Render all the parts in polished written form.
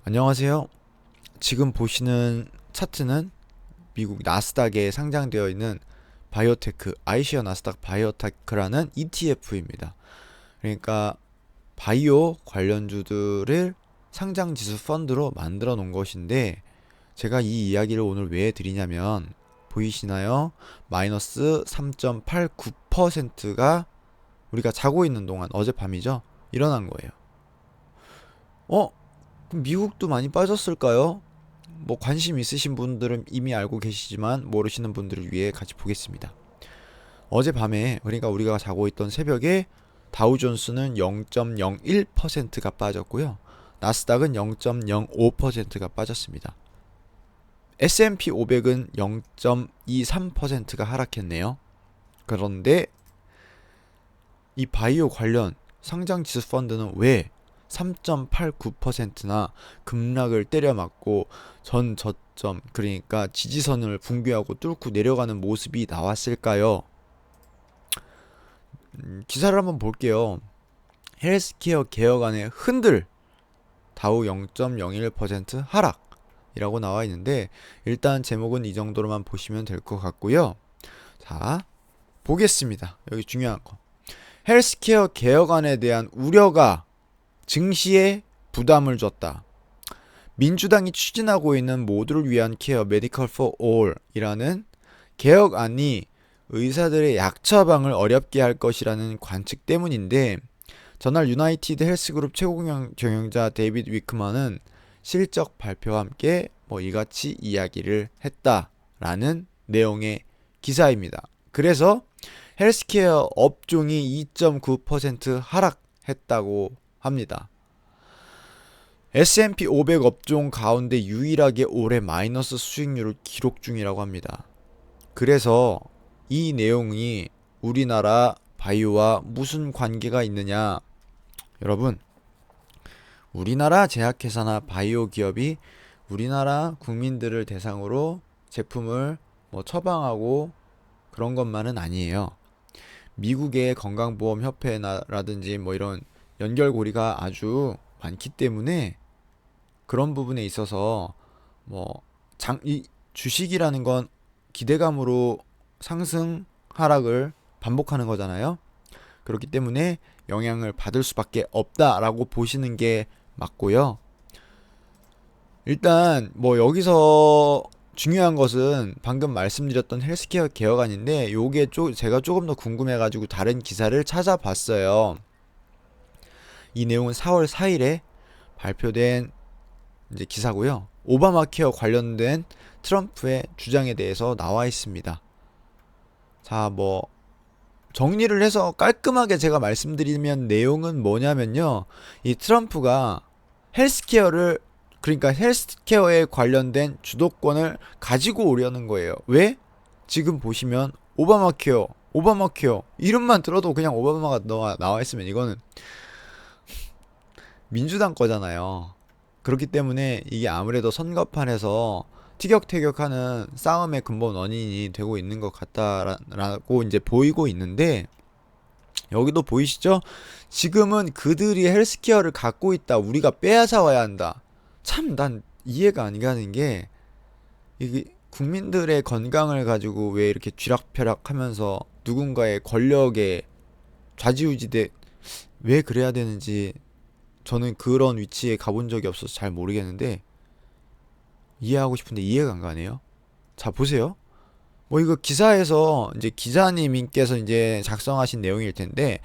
안녕하세요. 지금 보시는 차트는 미국 나스닥에 상장되어 있는 바이오테크, 아이시어 나스닥 바이오테크라는 ETF입니다. 그러니까 바이오 관련주들을 상장 지수 펀드로 만들어 놓은 것인데, 제가 이 이야기를 오늘 왜 드리냐면, 보이시나요? 마이너스 3.89%가 우리가 자고 있는 동안, 어젯밤이죠? 일어난 거예요. 어? 그럼 미국도 많이 빠졌을까요? 뭐 관심 있으신 분들은 이미 알고 계시지만 모르시는 분들을 위해 같이 보겠습니다. 어젯밤에, 그러니까 우리가 자고 있던 새벽에 다우존스는 0.01%가 빠졌고요. 나스닥은 0.05%가 빠졌습니다. S&P 500은 0.23%가 하락했네요. 그런데 이 바이오 관련 상장 지수 펀드는 왜 3.89%나 급락을 때려맞고 전 저점, 그러니까 지지선을 붕괴하고 뚫고 내려가는 모습이 나왔을까요? 기사를 한번 볼게요. 헬스케어 개혁안에 흔들 다우 0.01% 하락이라고 나와 있는데, 일단 제목은 이 정도로만 보시면 될 것 같고요. 자, 보겠습니다. 여기 중요한 거. 헬스케어 개혁안에 대한 우려가 증시에 부담을 줬다. 민주당이 추진하고 있는 모두를 위한 케어 메디컬 포 올이라는 개혁안이 의사들의 약 처방을 어렵게 할 것이라는 관측 때문인데, 전날 유나이티드 헬스그룹 최고 경영자 데이비드 위크만은 실적 발표와 함께 이같이 이야기를 했다라는 내용의 기사입니다. 그래서 헬스케어 업종이 2.9% 하락했다고 합니다. S&P 500 업종 가운데 유일하게 올해 마이너스 수익률을 기록 중이라고 합니다. 그래서 이 내용이 우리나라 바이오와 무슨 관계가 있느냐? 여러분, 우리나라 제약회사나 바이오 기업이 우리나라 국민들을 대상으로 제품을 처방하고 그런 것만은 아니에요. 미국의 건강보험협회라든지 이런 연결고리가 아주 많기 때문에 그런 부분에 있어서 이 주식이라는 건 기대감으로 상승 하락을 반복하는 거잖아요. 그렇기 때문에 영향을 받을 수밖에 없다라고 보시는 게 맞고요. 일단 여기서 중요한 것은 방금 말씀드렸던 헬스케어 개혁안인데, 요게 제가 조금 더 궁금해가지고 다른 기사를 찾아봤어요. 이 내용은 4월 4일에 발표된 이제 기사고요. 오바마 케어 관련된 트럼프의 주장에 대해서 나와 있습니다. 자, 정리를 해서 깔끔하게 제가 말씀드리면 내용은 뭐냐면요. 이 트럼프가 헬스케어를, 그러니까 헬스케어에 관련된 주도권을 가지고 오려는 거예요. 왜? 지금 보시면 오바마 케어 이름만 들어도 그냥 오바마가 나와 있으면 이거는 민주당 거잖아요. 그렇기 때문에 이게 아무래도 선거판에서 티격태격하는 싸움의 근본 원인이 되고 있는 것 같다라고 이제 보이고 있는데, 여기도 보이시죠? 지금은 그들이 헬스케어를 갖고 있다, 우리가 빼앗아와야 한다. 참 난 이해가 안 가는 게, 이게 국민들의 건강을 가지고 왜 이렇게 쥐락펴락하면서 누군가의 권력에 좌지우지돼, 왜 그래야 되는지 저는 그런 위치에 가본 적이 없어서 잘 모르겠는데, 이해하고 싶은데 이해가 안 가네요. 자, 보세요. 이거 기사에서 이제 기자님께서 이제 작성하신 내용일 텐데,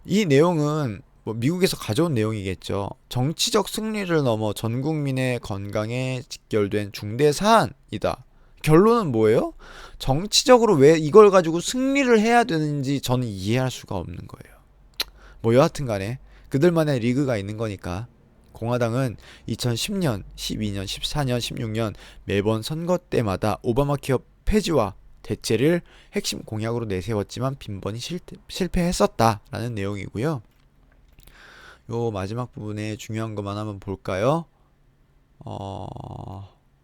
이 내용은 미국에서 가져온 내용이겠죠. 정치적 승리를 넘어 전 국민의 건강에 직결된 중대 사안이다. 결론은 뭐예요? 정치적으로 왜 이걸 가지고 승리를 해야 되는지 저는 이해할 수가 없는 거예요. 여하튼 간에 그들만의 리그가 있는 거니까. 공화당은 2010년, 12년, 14년, 16년 매번 선거 때마다 오바마 케어 폐지와 대체를 핵심 공약으로 내세웠지만 빈번히 실패했었다라는 내용이고요. 요 마지막 부분에 중요한 것만 한번 볼까요?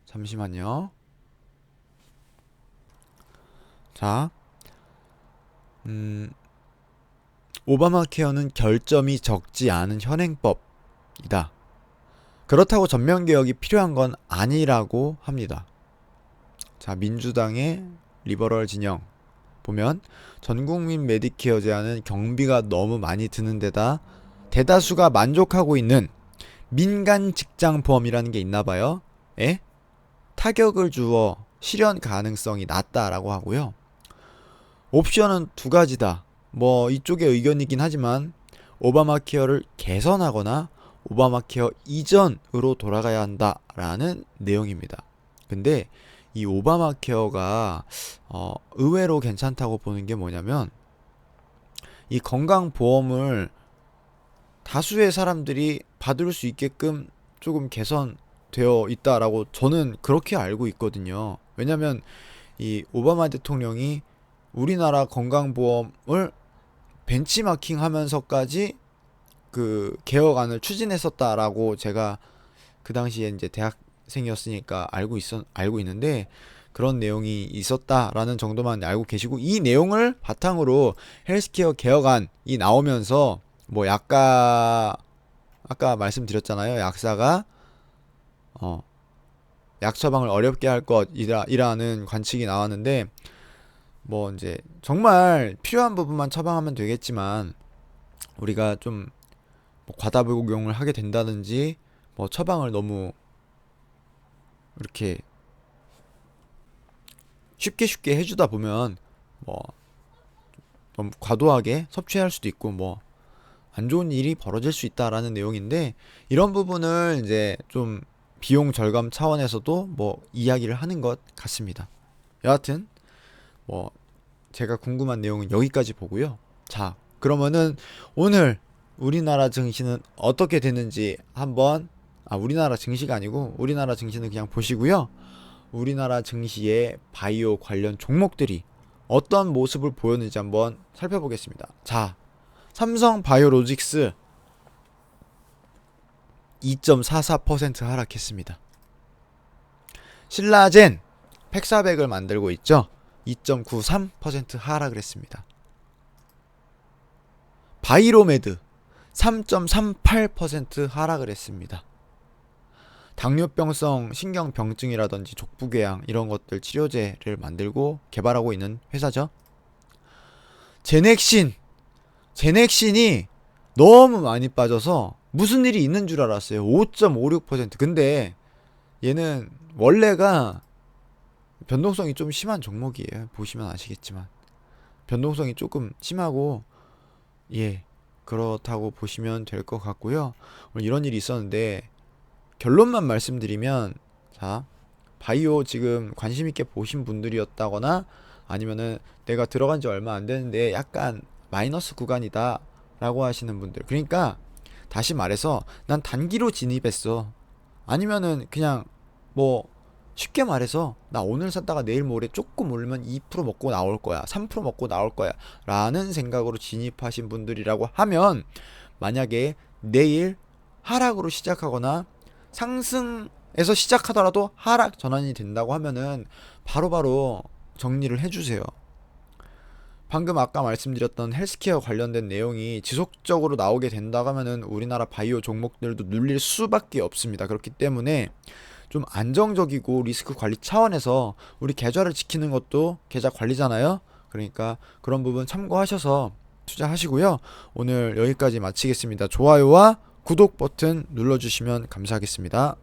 잠시만요. 자, 오바마 케어는 결점이 적지 않은 현행법이다. 그렇다고 전면개혁이 필요한 건 아니라고 합니다. 자, 민주당의 리버럴 진영 보면 전국민 메디케어 제한은 경비가 너무 많이 드는 데다 대다수가 만족하고 있는 민간 직장 보험이라는 게 있나 봐요. 에? 타격을 주어 실현 가능성이 낮다라고 하고요. 옵션은 두 가지다. 뭐 이쪽의 의견이긴 하지만 오바마 케어를 개선하거나 오바마 케어 이전으로 돌아가야 한다라는 내용입니다. 근데 이 오바마 케어가 의외로 괜찮다고 보는 게 뭐냐면 이 건강보험을 다수의 사람들이 받을 수 있게끔 조금 개선되어 있다라고 저는 그렇게 알고 있거든요. 왜냐면 이 오바마 대통령이 우리나라 건강보험을 벤치마킹 하면서까지 그 개혁안을 추진했었다라고 제가 그 당시에 이제 대학생이었으니까 알고 있는데 그런 내용이 있었다라는 정도만 알고 계시고 이 내용을 바탕으로 헬스케어 개혁안이 나오면서 뭐 아까 말씀드렸잖아요. 약사가 약 처방을 어렵게 할 것이라는 관측이 나왔는데 뭐 이제 정말 필요한 부분만 처방하면 되겠지만 우리가 좀 뭐 과다 복용을 하게 된다든지 뭐 처방을 너무 이렇게 쉽게 해주다 보면 뭐 너무 과도하게 섭취할 수도 있고 뭐 안 좋은 일이 벌어질 수 있다라는 내용인데 이런 부분을 이제 좀 비용 절감 차원에서도 뭐 이야기를 하는 것 같습니다. 여하튼 뭐 제가 궁금한 내용은 여기까지 보고요. 자, 그러면은 오늘 우리나라 증시는 어떻게 되는지 한번 우리나라 증시가 아니고 우리나라 증시는 그냥 보시고요. 우리나라 증시의 바이오 관련 종목들이 어떤 모습을 보였는지 한번 살펴보겠습니다. 자, 삼성 바이오로직스 2.44% 하락했습니다. 신라젠 팩사백을 만들고 있죠. 2.93% 하락을 했습니다. 바이로메드 3.38% 하락을 했습니다. 당뇨병성 신경병증이라든지 족부궤양 이런 것들 치료제를 만들고 개발하고 있는 회사죠. 제넥신이 너무 많이 빠져서 무슨 일이 있는 줄 알았어요. 5.56%. 근데 얘는 원래가 변동성이 좀 심한 종목이에요. 보시면 아시겠지만 변동성이 조금 심하고 그렇다고 보시면 될 것 같고요. 오늘 이런 일이 있었는데 결론만 말씀드리면 자, 바이오 지금 관심 있게 보신 분들이었다거나 아니면은 내가 들어간 지 얼마 안 됐는데 약간 마이너스 구간이다 라고 하시는 분들, 그러니까 다시 말해서 난 단기로 진입했어, 아니면은 그냥 뭐 쉽게 말해서 나 오늘 샀다가 내일 모레 조금 오르면 2% 먹고 나올 거야, 3% 먹고 나올 거야 라는 생각으로 진입하신 분들이라고 하면, 만약에 내일 하락으로 시작하거나 상승에서 시작하더라도 하락 전환이 된다고 하면은 바로바로 정리를 해주세요. 방금 아까 말씀드렸던 헬스케어 관련된 내용이 지속적으로 나오게 된다고 하면은 우리나라 바이오 종목들도 눌릴 수밖에 없습니다. 그렇기 때문에 좀 안정적이고 리스크 관리 차원에서 우리 계좌를 지키는 것도 계좌 관리잖아요. 그러니까 그런 부분 참고하셔서 투자하시고요. 오늘 여기까지 마치겠습니다. 좋아요와 구독 버튼 눌러주시면 감사하겠습니다.